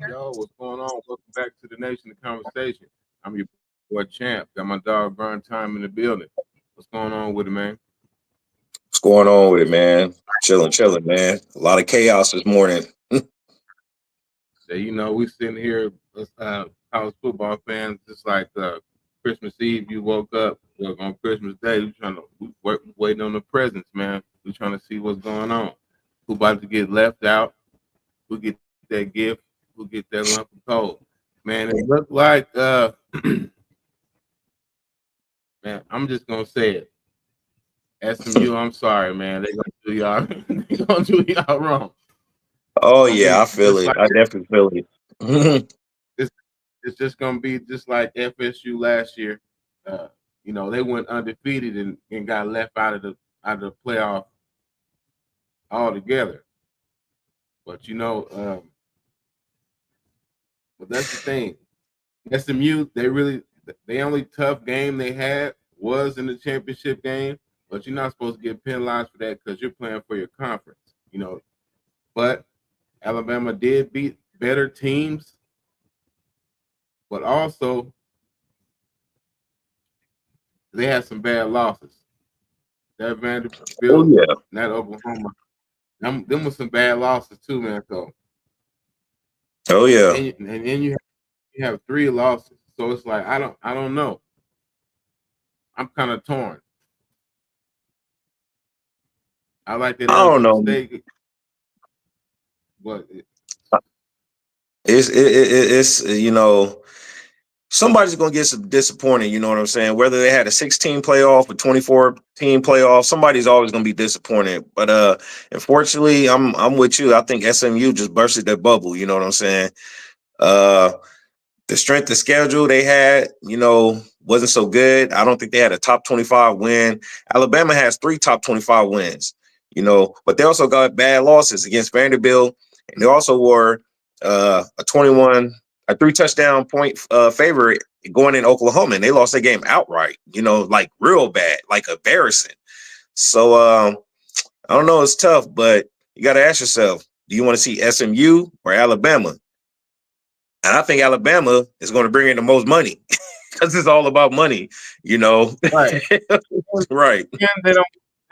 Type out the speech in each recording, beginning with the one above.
Yo, what's going on? Welcome back to the Nation of Conversation. I'm your boy Champ. Got my dog Burn Time in the building. What's going on with it, man? What's going on with it, man? Chilling, man. A lot of chaos this morning. So, we sitting here, college football fans, just like Christmas Eve. You woke up on Christmas Day. Waiting on the presents, man. We trying to see what's going on. Who about to get left out? Who get that gift? Who get that lump of coal? Man, it looked like man. I'm just gonna say it. SMU, I'm sorry, man. They gonna do y'all. They gonna do y'all wrong. Oh Gonna yeah, I be feel just it. like I definitely feel it. it's, it's just gonna be just like FSU last year. Uh, they went undefeated and got left out of the playoff altogether. But but that's the thing. SMU, the only tough game they had was in the championship game, but you're not supposed to get penalized for that because you're playing for your conference, But Alabama did beat better teams, but also they had some bad losses. That Oh Vanderbilt, yeah. that Oklahoma, them was some bad losses too, man. So Oh yeah. and then you have three losses, so it's like I don't know. I'm kind of torn. I like that I don't Arizona know. State, but It's somebody's gonna get some disappointed. You know what I'm saying? Whether they had a 16 playoff or 24-team playoff, somebody's always gonna be disappointed. But unfortunately, I'm with you. I think SMU just bursted that bubble. You know what I'm saying? Uh, the strength of schedule they had, wasn't so good. I don't think they had a top 25 win. Alabama has 3 top 25 wins, but they also got bad losses against Vanderbilt, and they also were a 3 touchdown point favorite going in Oklahoma, and they lost that game outright, like real bad, like embarrassing. So I don't know, it's tough, but you got to ask yourself, do you want to see SMU or Alabama? And I think Alabama is going to bring in the most money because it's all about money, right. Right, And they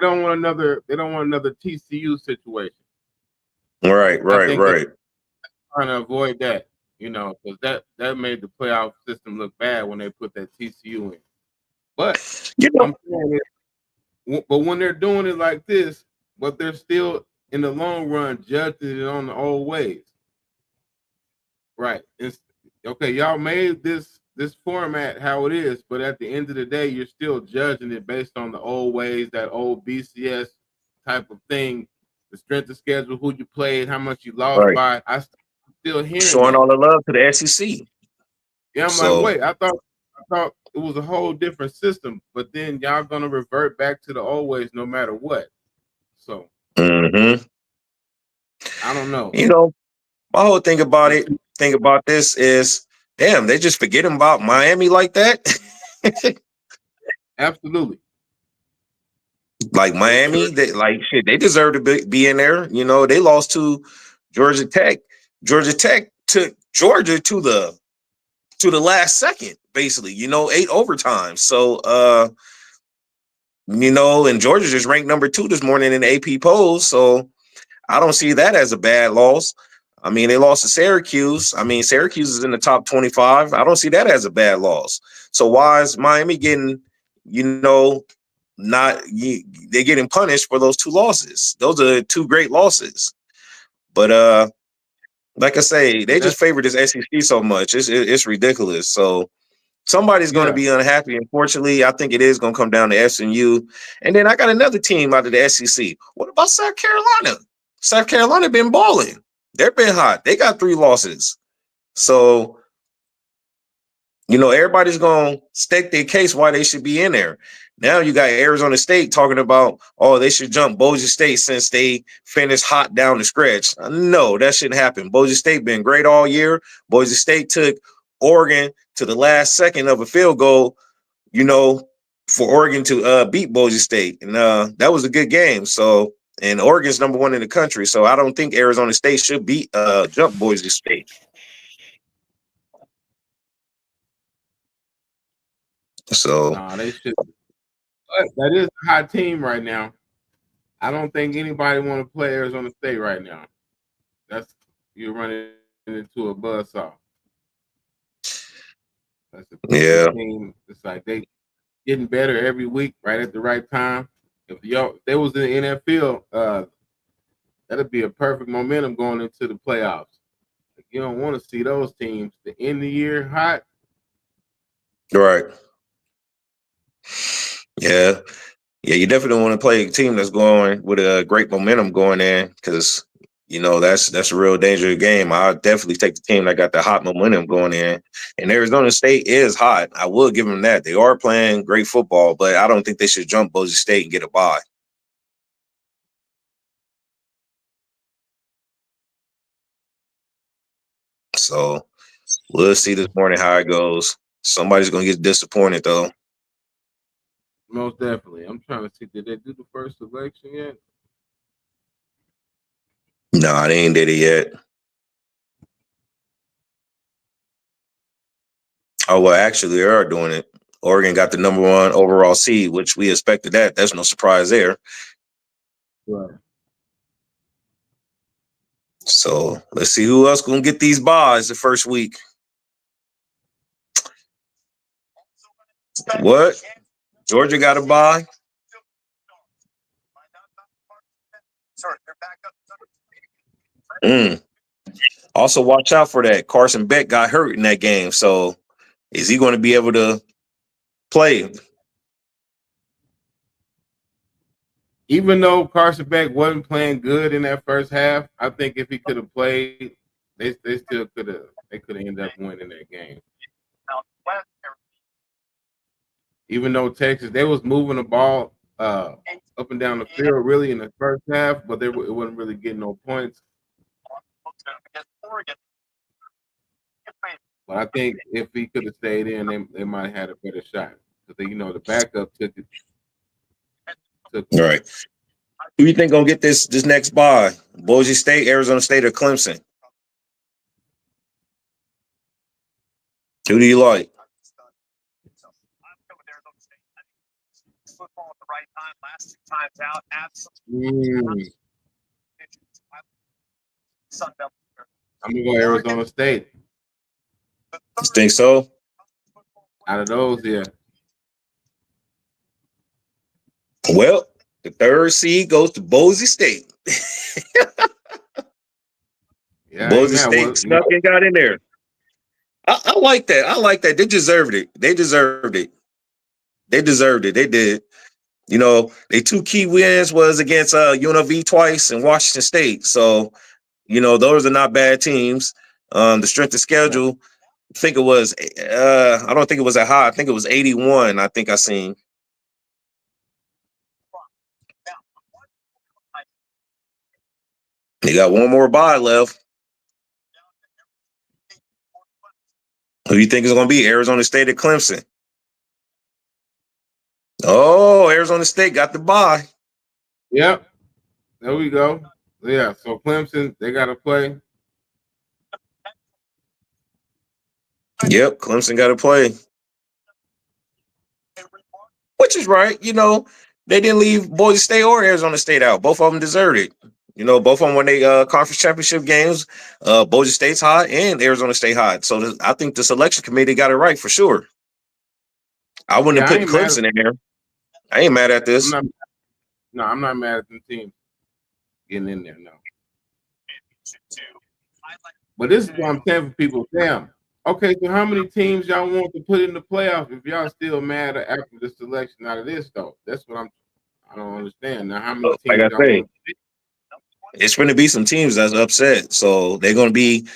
don't want another TCU situation. I think they're right. trying to avoid that, because that made the playoff system look bad when they put that TCU in. But You know, I'm saying but when they're doing it like this, but they're still in the long run judging it on the old ways. Right. It's okay, y'all made this format how it is, but at the end of the day, you're still judging it based on the old ways, that old BCS type of thing, the strength of schedule, who you played, how much you lost right. by. Still hearing Showing that. all the love to the SEC. Yeah, I'm like, So, wait, I thought it was a whole different system, but then y'all gonna revert back to the old ways no matter what. So mhm. I don't know. you know, my whole It's too, thing about this is, damn, they just forgetting about Miami like that. absolutely. Like They sure Miami, shit, they deserve to be in there. They lost to Georgia Tech. Georgia Tech took Georgia to the last second, basically, 8 overtimes. So and Georgia just ranked number 2 this morning in the AP polls. So I don't see that as a bad loss. I mean, they lost to Syracuse. I mean, Syracuse is in the top 25. I don't see that as a bad loss. So why is Miami getting, they're getting punished for those 2 losses? Those are 2 great losses. But like I say, they that's just favor this SEC so much. It's ridiculous. So somebody's going to yeah. be unhappy. Unfortunately, I think it is going to come down to SMU. And then I got another team out of the SEC. What about South Carolina? South Carolina been balling. They've been hot. They got 3 losses. So, everybody's going to state their case why they should be in there. Now you got Arizona State talking about, oh, they should jump Boise State since they finished hot down the stretch. No, that shouldn't happen. Boise State been great all year. Boise State took Oregon to the last second of a field goal, for Oregon to beat Boise State. And that was a good game. So, and Oregon's number 1 in the country. So I don't think Arizona State should jump Boise State. So Nah, they should. But that is a hot team right now. I don't think anybody want to play Arizona State right now. That's you're running into a buzzsaw. That's a pretty yeah, good team. It's like they getting better every week, right at the right time. If y'all they was in the NFL, that'd be a perfect momentum going into the playoffs. Like, you don't want to see those teams to end the year hot. right. Yeah. Yeah, you definitely want to play a team that's going with a great momentum going in because that's a real dangerous game. I definitely take the team that got the hot momentum going in. And Arizona State is hot. I will give them that. They are playing great football, but I don't think they should jump Boise State and get a bye. So we'll see this morning how it goes. Somebody's gonna get disappointed though. Most definitely. I'm trying to see, did they do the first selection yet? No, they ain't did it yet. Oh well, actually, they are doing it. Oregon got the #1 overall seed, which we expected that. That's no surprise there. Right. So let's see who else gonna get these buys the first week. What? Georgia got a bye? Mm. Also, watch out for that. Carson Beck got hurt in that game. So is he going to be able to play? Even though Carson Beck wasn't playing good in that first half, I think if he could have played, they still could have ended up winning that game. Even though Texas, they was moving the ball up and down the field really in the first half, but it wasn't really getting no points. But I think if he could have stayed in, they might have had a better shot. Because the backup took it. All right. Who you think gonna get this next bye? Boise State, Arizona State, or Clemson? Who do you like? Mm, I'm gonna go Arizona State. You think so? Out of those, yeah. Well, the third seed goes to Boise State. Yeah, I ain't Boise mad. State Well, snuck and got in there. I like that. I like that. They deserved it. They deserved it. They deserved it. They did. They two key wins was against UNLV twice and Washington State. So, those are not bad teams. The strength of schedule, I think it was I don't think it was that high. I think it was 81. I think I seen. They got one more bye left. Who you think is going to be? Arizona State or Clemson? Oh, Arizona State got the bye. yep. There we go. Yeah. So Clemson, they got to play. Yep, Clemson got to play. Which is right. They didn't leave Boise State or Arizona State out. Both of them deserved it. Both of them won their conference championship games. Boise State's hot and Arizona State hot. So I think the selection committee got it right for sure. I wouldn't Yeah, have I put ain't mad. Clemson in there. I ain't mad at I'm this. not. No, I'm not mad at the team getting in there. No. But this is what I'm saying for people. Damn. Okay, so how many teams y'all want to put in the playoff if y'all still mad after the selection out of this though? That's what I don't understand. Now how many Like teams I y'all say, want? it's going to be some teams that's upset. So they're going to be,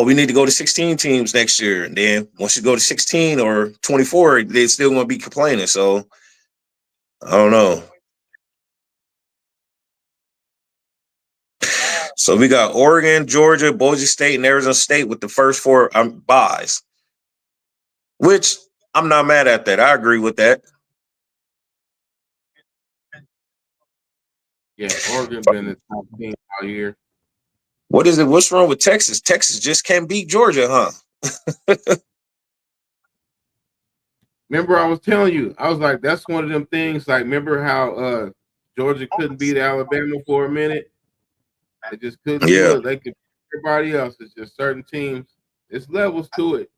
we need to go to 16 teams next year. And then once you go to 16 or 24, they're still going to be complaining. So I don't know. So we got Oregon, Georgia, Boise State, and Arizona State with the first four buys, which I'm not mad at that. I agree with that. Yeah, Oregon been the top team all year. What is it? What's wrong with Texas? Texas just can't beat Georgia, huh? Remember, I was telling you, I was like, that's one of them things. Like, remember how Georgia couldn't beat Alabama for a minute? They just couldn't do Yeah. it. They could beat everybody else. It's just certain teams. It's levels to it.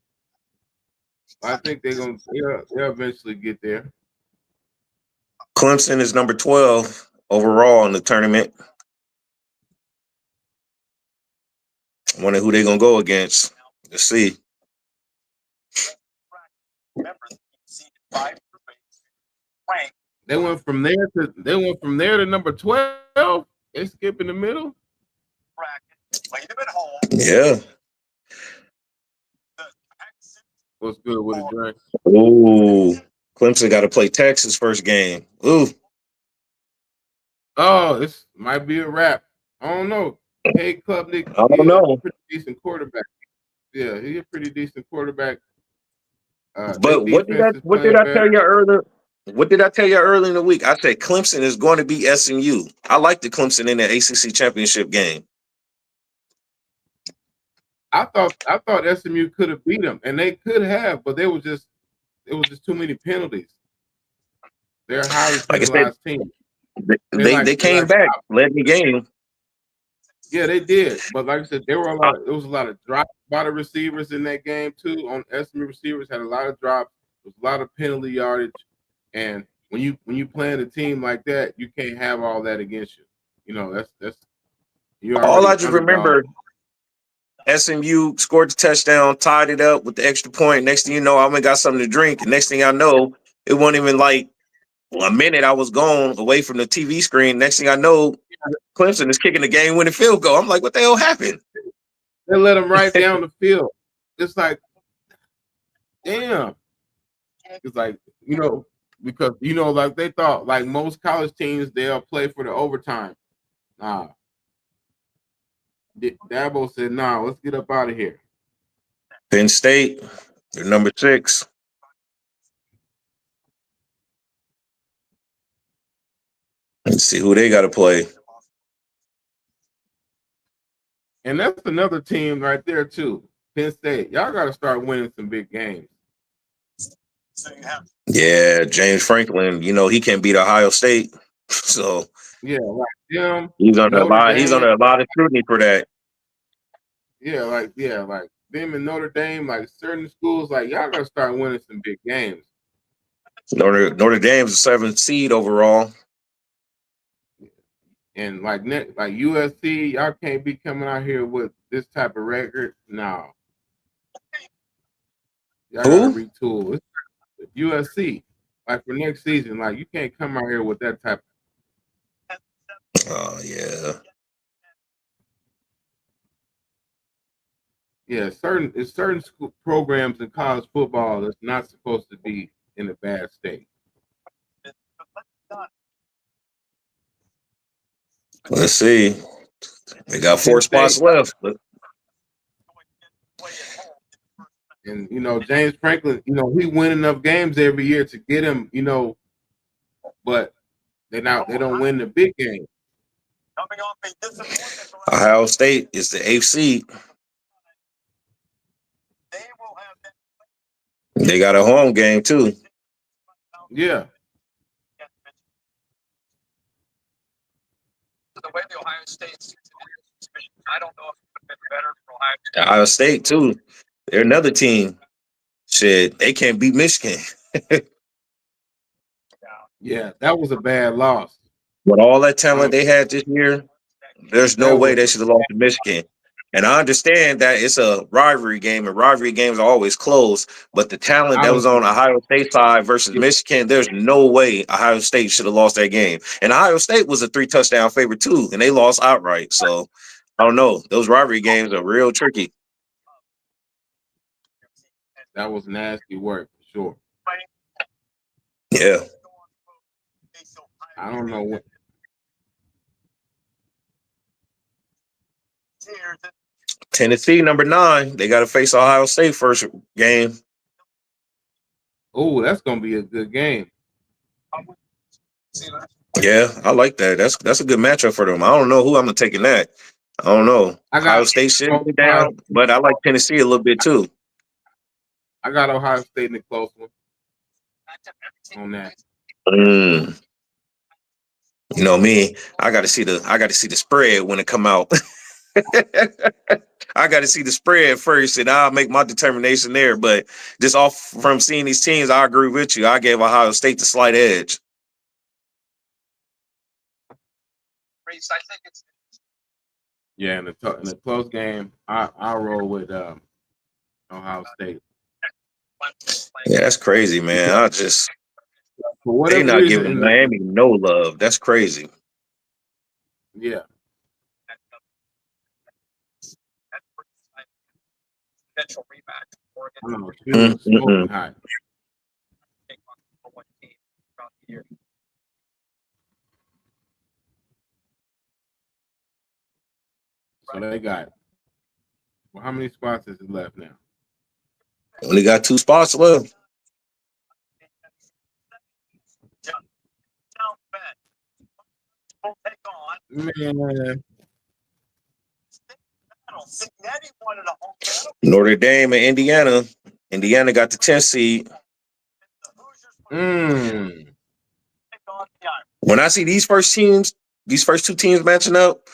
I think they'll eventually get there. Clemson is number 12 overall in the tournament. I wonder who they're gonna go against. Let's see. They went from there to number 12. They skip in the middle. Yeah. What's good with a drink? Ooh. Clemson got to play Texas first game. Ooh. Oh, this might be a wrap. I don't know. Hey, Klubnik, I don't he a know. pretty decent quarterback. Yeah, he a pretty decent quarterback. They But defense is what did playing I better. tell you earlier? What did I tell you early in the week? I said Clemson is going to beat SMU. I like the Clemson in the ACC championship game. I thought SMU could have beat them, and they could have, but it was just too many penalties. They're a highly Like I said, penalized team. they They came like back, led the game. Yeah, they did. But like I said, there was a lot of drops by the receivers in that game too. On SMU receivers had a lot of drops. There was a lot of penalty yardage. And when you playing a team like that, you can't have all that against you. You know, that's you're All already I an just underdog. remember, SMU scored the touchdown, tied it up with the extra point. Next thing you know, I went and got something to drink. And next thing I know, it wasn't even like a minute I was gone away from the TV screen. Next thing I know, Clemson is kicking the game-winning field goal. I'm like, what the hell happened? They let them right down the field. It's like, damn. It's like, because like they thought like most college teams they'll play for the overtime. Nah. Dabo said, nah, let's get up out of here. Penn State, they're number 6. Let's see who they got to play. And that's another team right there too. Penn State. Y'all got to start winning some big games. Yeah, James Franklin, he can't beat Ohio State. So Yeah, like them, he's under a Notre lot, he's Dame. under a lot of scrutiny for that. Like them and Notre Dame, like certain schools, like y'all got to start winning some big games. Notre Dame's a 7th seed overall. And like USC, y'all can't be coming out here with this type of record. No, y'all got to Who? retool. It's USC, like for next season, like you can't come out here with that type. Oh, yeah. Yeah, certain school programs in college football that's not supposed to be in a bad state. Let's see. They got 4 Penn spots State, left. and James Franklin, he win enough games every year to get him, but they don't win the big game. Ohio State is the 8th seed. They got a home game too. Yeah. Ohio State too. They're another team. Shit, they can't beat Michigan. Yeah, that was a bad loss. With all that talent they had this year, there's no That way was they should have lost to Michigan. And I understand that it's a rivalry game, and rivalry games are always close. But the talent I that was was on Ohio State side versus yeah, Michigan, there's no way Ohio State should have lost that game. And Ohio State was a 3-touchdown favorite too, and they lost outright. So I don't know. Those rivalry games are real tricky. that was nasty work for sure. Yeah. I don't know what. Tennessee, number 9, they got to face Ohio State first game. Oh, that's gonna be a good game. Yeah, I like that. That's a good matchup for them. I don't know who I'm taking that. I don't know. I Ohio got State should be Ohio, down, but I like Tennessee a little bit too. I got Ohio State in the close one. on that. Mm. You know me, I got to see the spread when it come out. I got to see the spread first, and I'll make my determination there. But just off from seeing these teams, I agree with you. I gave Ohio State the slight edge. Yeah, in the close game, I roll with Ohio State. Yeah, that's crazy, man. I just For they whatever not reason, giving Miami no love. That's crazy. yeah. I don't know. She was smoking Mm-mm-mm. hot. So they got. Well, how many spots is left now? Only got 2 spots left. Man, Notre Dame and Indiana. Indiana got the 10th seed. mm, When I see these first 2 teams matching up,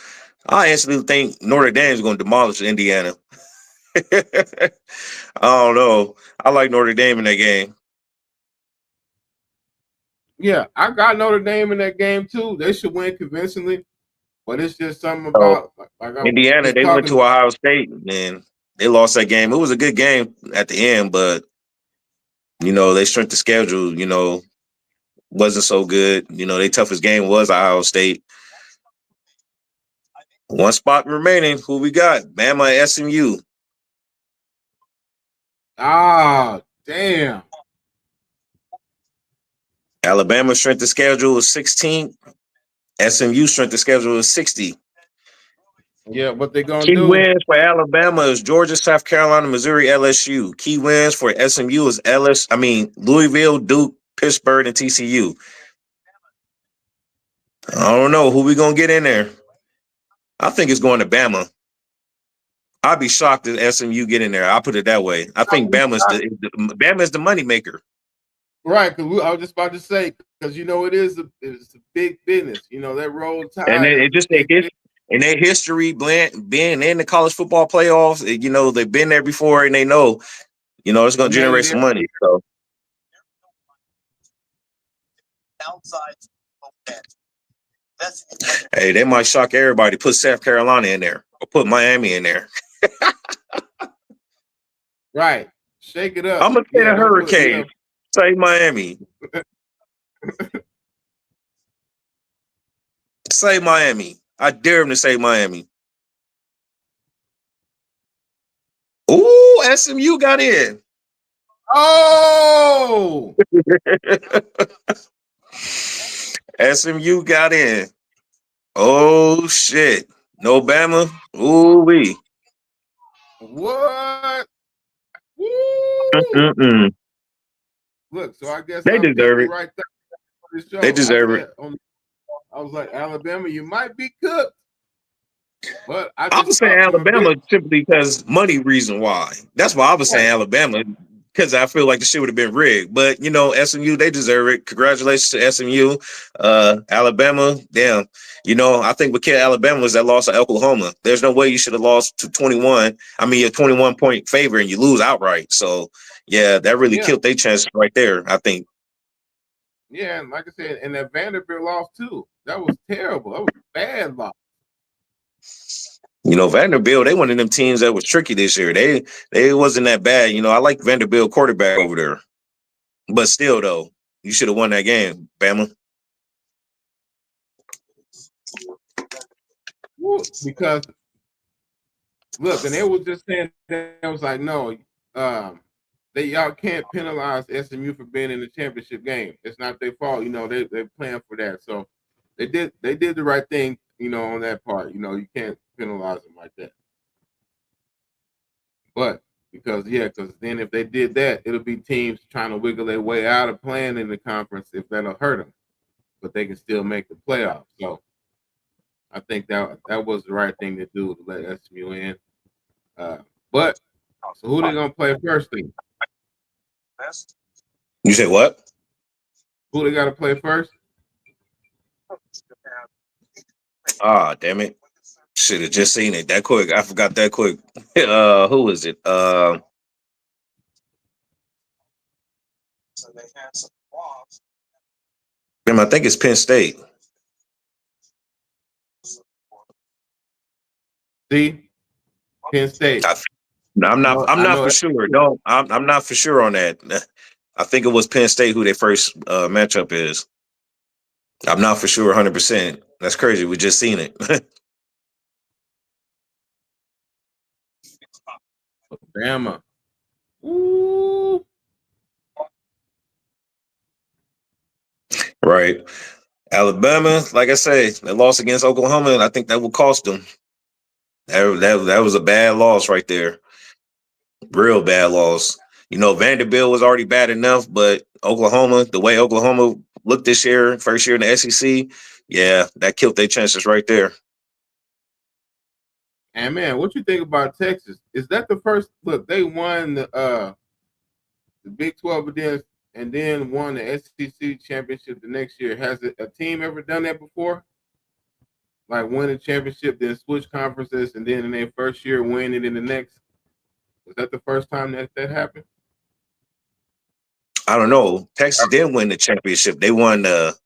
I instantly think Notre Dame is going to demolish Indiana. I don't know. I like Notre Dame in that game. yeah, I got Notre Dame in that game too. They should win convincingly, but it's just something So about like I was Indiana, just they went talking. to Ohio State and they lost that game. It was a good game at the end, but they strength of schedule, wasn't so good. Their toughest game was Ohio State. 1 spot remaining. Who we got? Bama and SMU. Ah, damn. Alabama strength of schedule is 16. SMU strength of schedule is 60. Yeah, what they gonna Key do? wins for Alabama is Georgia, South Carolina, Missouri, LSU. Key wins for SMU is Louisville, Duke, Pittsburgh, and TCU. I don't know who we gonna get in there. I think it's going to Bama. I'd be shocked if SMU get in there. I'll put it that way. I think Bama's the moneymaker. Right, because I was just about to say, because it's a big business. That roll And tide it is just big. in their history, being in the college football playoffs, they've been there before and they know, it's They going to made generate it some every money. year. So hey, they might shock everybody. Put South Carolina in there or put Miami in there. Right. Shake it up. I'm gonna say Yeah, the don't put Hurricanes. Say Miami. Say Miami. I dare him to say Miami. Ooh, SMU got in. Oh, SMU got in. Oh shit. No Bama. Ooh wee. what? Woo! Mm-mm. Look, so I guess They I deserve picked the it. right thing for the They show. deserve it. I was like, Alabama, you might be cooked, but I I just was saying thought from a bit. Alabama simply because money reason why. That's why I was saying Right. Alabama because I feel like the shit would have been rigged. But SMU, they deserve it. Congratulations to SMU. Alabama, damn. I think what killed Alabama was that loss to Oklahoma. There's no way you should have lost to 21. I mean, a 21-point favor and you lose outright. So yeah, that really Yeah, killed their chances right there, I think. yeah, and like I said, and that Vanderbilt loss too. That was terrible. That was a bad loss. Vanderbilt, they one of them teams that was tricky this year. They wasn't that bad. I like Vanderbilt quarterback over there. But still, though, you should have won that game, Bama. Because look, and they was just saying that it was like, no, y'all can't penalize SMU for being in the championship game. It's not their fault. They planned for that. So they did the right thing, on that part. You can't penalize them like that. But because then if they did that, it'll be teams trying to wiggle their way out of playing in the conference if that'll hurt them. But they can still make the playoffs. So I think that was the right thing to do to let SMU in. But so who they gonna play first thing? You say what? Who they got to play first? Ah, damn it. Should have just seen it that quick. I forgot that quick. Who is it? Damn, I think it's Penn State. See, Penn State. I'm not. I'm I not know for sure. No, I'm not for sure on that. I think it was Penn State who their first matchup is. I'm not for sure 100%. That's crazy. We just seen it. Alabama. Ooh. Right. Alabama, like I say, they lost against Oklahoma, and I think that will cost them. That was a bad loss right there. Real bad loss. You know, Vanderbilt was already bad enough, but Oklahoma, the way Oklahoma looked this year, first year in the SEC, yeah, that killed their chances right there. And man, what you think about Texas? Is that the first look? They won the Big 12 and then won the SEC championship the next year. Has a team ever done that before? Like win a championship, then switch conferences, and then in their first year win it in the next. Was that the first time that happened? I don't know. Texas did win the championship. They won the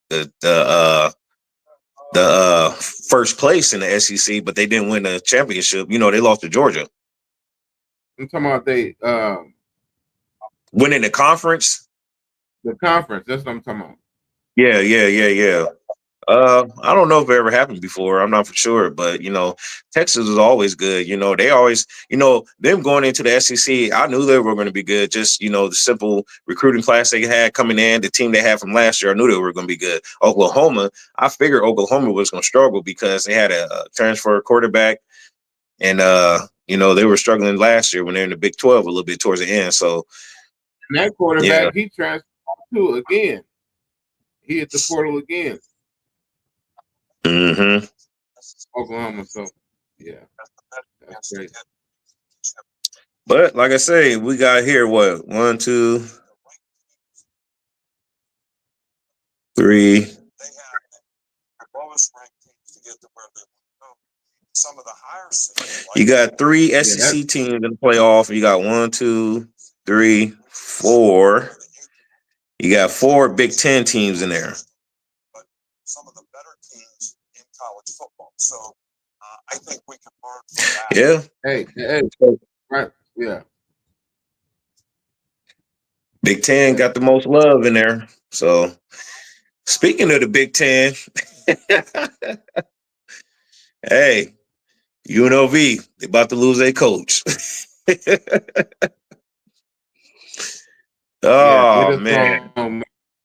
the uh the first place in the SEC, but they didn't win the championship. You know, they lost to Georgia. I'm talking about they Winning the conference. the conference. That's what I'm talking about. Yeah. I don't know if it ever happened before. I'm not for sure, but you know, Texas is always good. You know, they always, you know, them going into the SEC. I knew they were going to be good. Just you know, the simple recruiting class they had coming in, the team they had from last year. I knew they were going to be good. Oklahoma, I figured Oklahoma was going to struggle because they had a transfer quarterback, and you know, they were struggling last year when they're in the Big 12 a little bit towards the end. So And that yeah. quarterback, he transferred to again. He hit the portal again. Mm-hmm. Oklahoma. So yeah, that's great. But like I say, we got here what 1, 2, 3. You got 3 Yeah, that SEC teams in the playoff. You got 1, 2, 3, 4. You got 4 Big Ten teams in there. Yeah. hey, right, yeah. Big Ten got the most love in there. So speaking of the Big Ten, hey, UNLV, they about to lose their coach. Yeah, get Oh us man. wrong.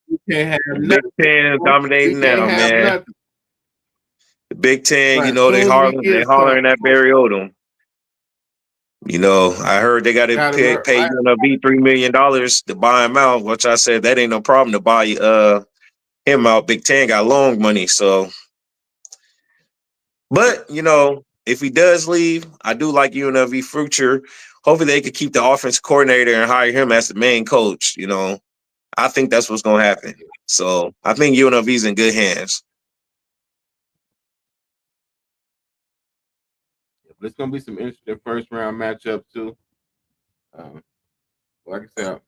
You can't have The Big nothing. Ten is We dominating can't now, have man. nothing. The Big Ten, you But as know, they soon as we hollering, get some, at Barry Odom. You know, I heard they got to gotta pay, learn. pay UNLV $3 million to buy him out, which I said that ain't no problem to buy him out. Big Ten got long money, so. But you know, if he does leave, I do like UNLV future. Hopefully, they could keep the offense coordinator and hire him as the main coach. You know, I think that's what's going to happen. So I think UNLV's in good hands. There's gonna be some interesting first round matchups too. Um, like I said,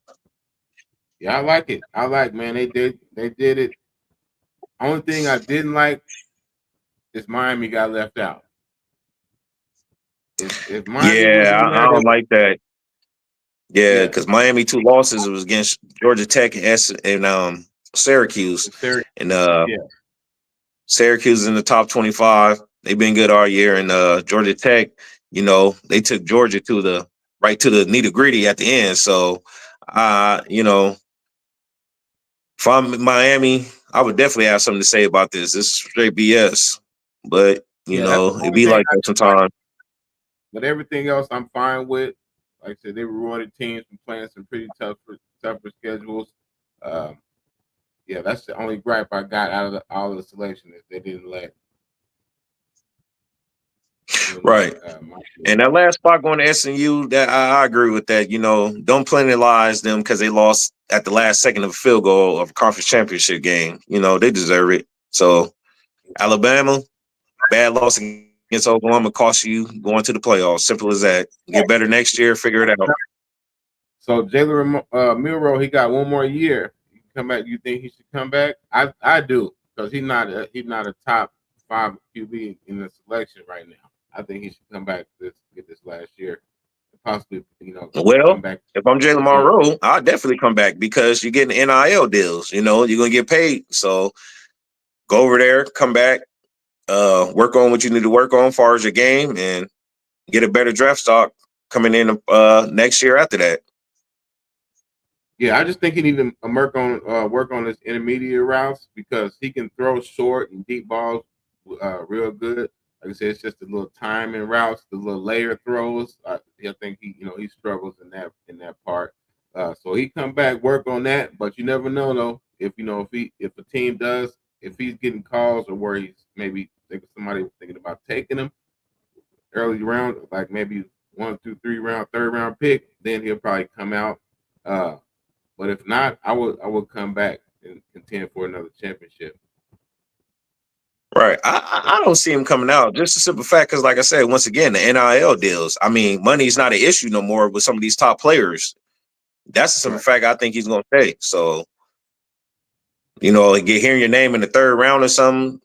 yeah, I like it. I like, man. They did it. Only thing I didn't like is Miami got left out. If Miami was Yeah, in I there, they don't like that. Yeah, yeah, because Miami 2 losses was against Georgia Tech and Syracuse, it's Syracuse. and Yeah, Syracuse is in the top 25. They've been good all year, and Georgia Tech, you know, they took Georgia to the nitty gritty at the end. So, you know, if I'm in Miami, I would definitely have something to say about this. This is straight BS, but you yeah. That's the know, it'd only be thing like I that like. sometimes. But everything else, I'm fine with. Like I said, they rewarded teams from playing some pretty tougher schedules. Um, yeah, that's the only gripe I got out of all of the selection is they didn't let. Right. My And that last spot going to SMU, that I agree with that. Don't penalize them because they lost at the last second of a field goal of a conference championship game. They deserve it. So Alabama, bad loss against Oklahoma cost you going to the playoffs. Simple as that. Get better next year. Figure it out. So Jalen Milroe, he got one more year. He can come back. You think he should come back? I do, because he's not a top 5 QB in the selection right now. I think he should come back get this last year, possibly come Well, back. if I'm Jalen Monroe, I'll definitely come back because you're getting NIL deals. You're going to get paid. So go over there, come back, work on what you need to work on as far as your game, and get a better draft stock coming in next year after that. Yeah, I just think he needs to work on his intermediate routes, because he can throw short and deep balls real good. Like I said, it's just the little timing routes, the little layer throws. I think he struggles in that part. So he come back, work on that. But you never know though. If a team does, if he's getting calls, or where he's maybe somebody thinking about taking him early round, like maybe 1, 2, 3 round, third round pick, then he'll probably come out. But if not, I would come back and contend for another championship. Right. I don't see him coming out. Just a simple fact, because like I said, once again, the NIL deals. I mean, money is not an issue no more with some of these top players. That's a simple fact. I think he's going to stay. So, hearing your name in the third round or something,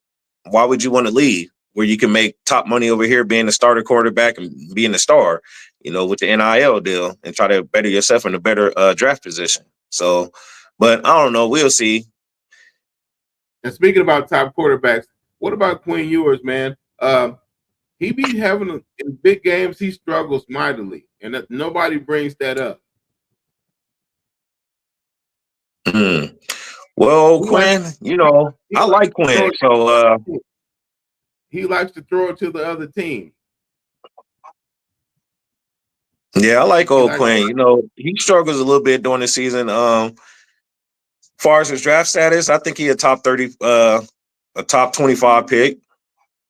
why would you want to leave where you can make top money over here being a starter quarterback and being a star, with the NIL deal, and try to better yourself in a better draft position. So, but I don't know. We'll see. And speaking about top quarterbacks, what about Quinn Ewers, man? He be having in big games, he struggles mightily, and nobody brings that up. Well, Quinn, I like Quinn. So he likes to throw it to the other team. Yeah, I like old Quinn. He struggles a little bit during the season. Far as his draft status, I think he a top 30, a top 25 pick.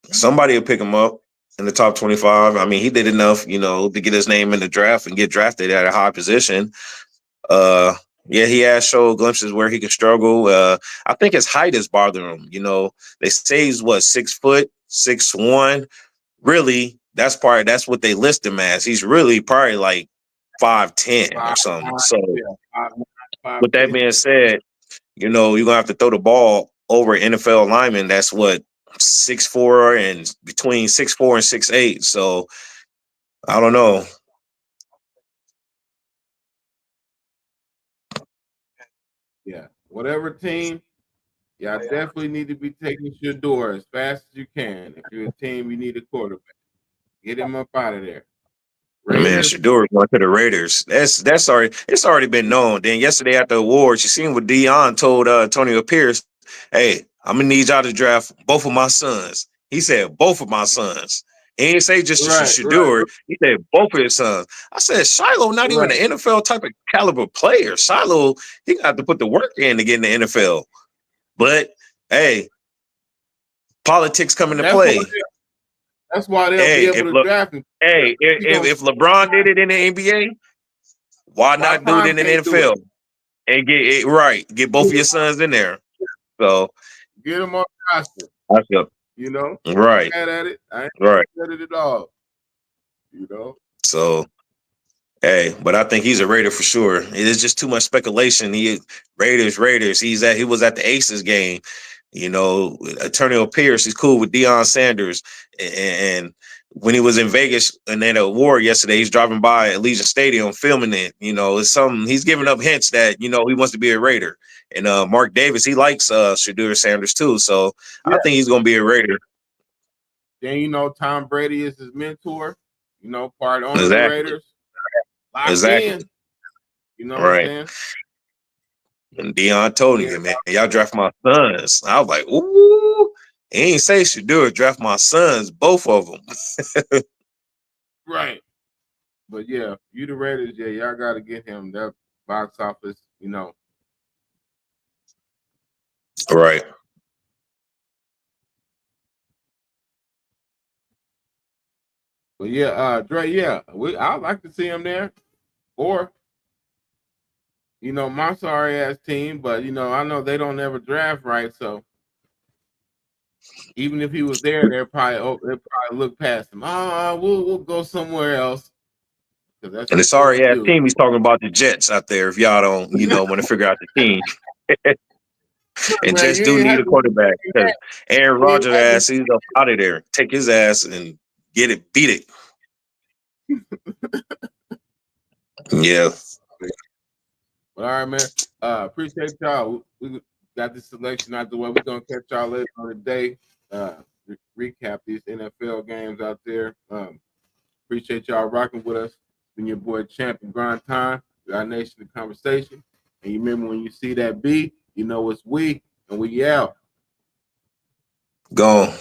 Somebody will pick him up in the top 25. I mean, he did enough, to get his name in the draft and get drafted at a high position. Yeah, he has showed glimpses where he can struggle. I think his height is bothering him. They say he's 6 foot, 6'1". Really, that's what they list him as. He's really probably like 5'10" or something. So with that being said, you're gonna have to throw the ball over an NFL lineman that's 6'4" and between 6'4" and 6'8". So I don't know. Yeah, whatever team, I definitely need to be taking Shador as fast as you can. If you're a team, you need a quarterback. Get him up out of there. Man, Shador going to the Raiders. That's already it's already been known. Then yesterday at the awards, you seen what Dion told Antonio Pierce, "Hey, I'm gonna need y'all to draft both of my sons." He said both of my sons. He didn't say just Shador. He said both of his sons. I said Shiloh, not even an NFL type of caliber player. Shiloh, he got to put the work in to get in the NFL. But hey, politics come into play. That's why they'll be able to draft him. Hey, if LeBron did it in the NBA, why not do it in the NFL and get it right? Get both of your sons in there. So get them on the roster. Right. Mad at it. I ain't right. mad at it at all. So hey, but I think he's a Raider for sure. It is just too much speculation. Raiders. He was at the Aces game. Antonio Pierce is cool with Deion Sanders, and when he was in Vegas and then award yesterday, he's driving by Allegiant Stadium filming it. It's something he's giving up hints that he wants to be a Raider. And Mark Davis, he likes Shedeur Sanders too, so I think he's gonna be a Raider. Then Tom Brady is his mentor. Part owner of the Raiders. Exactly. In. What I'm saying? And Dion told me, man, y'all draft my sons. I was like, ooh, he ain't say Shedeur draft my sons, both of them. Right. But yeah, you the Raiders, y'all got to get him. That box office, Right. But yeah, Dre, yeah, I'd like to see him there. Or, my sorry ass team, but I know they don't ever draft right, so even if he was there, they'll probably look past him. We'll go somewhere else. Because that's And the just what we sorry ass do. team, he's talking about the Jets out there. If y'all don't, want to figure out the team. And Man, Jets you do ain't need have a to say quarterback because that. Aaron You ain't Rodgers have to ass, he's up out of there. Take his ass and get it, beat it. Yeah. But all right, man. Appreciate y'all. We got this selection out the way. We're gonna catch y'all later on the day. Recap these NFL games out there. Appreciate y'all rocking with us. Been your boy Champ and Grind Time. Our nation the conversation. And you remember when you see that B, you know it's we, and we out. Gone.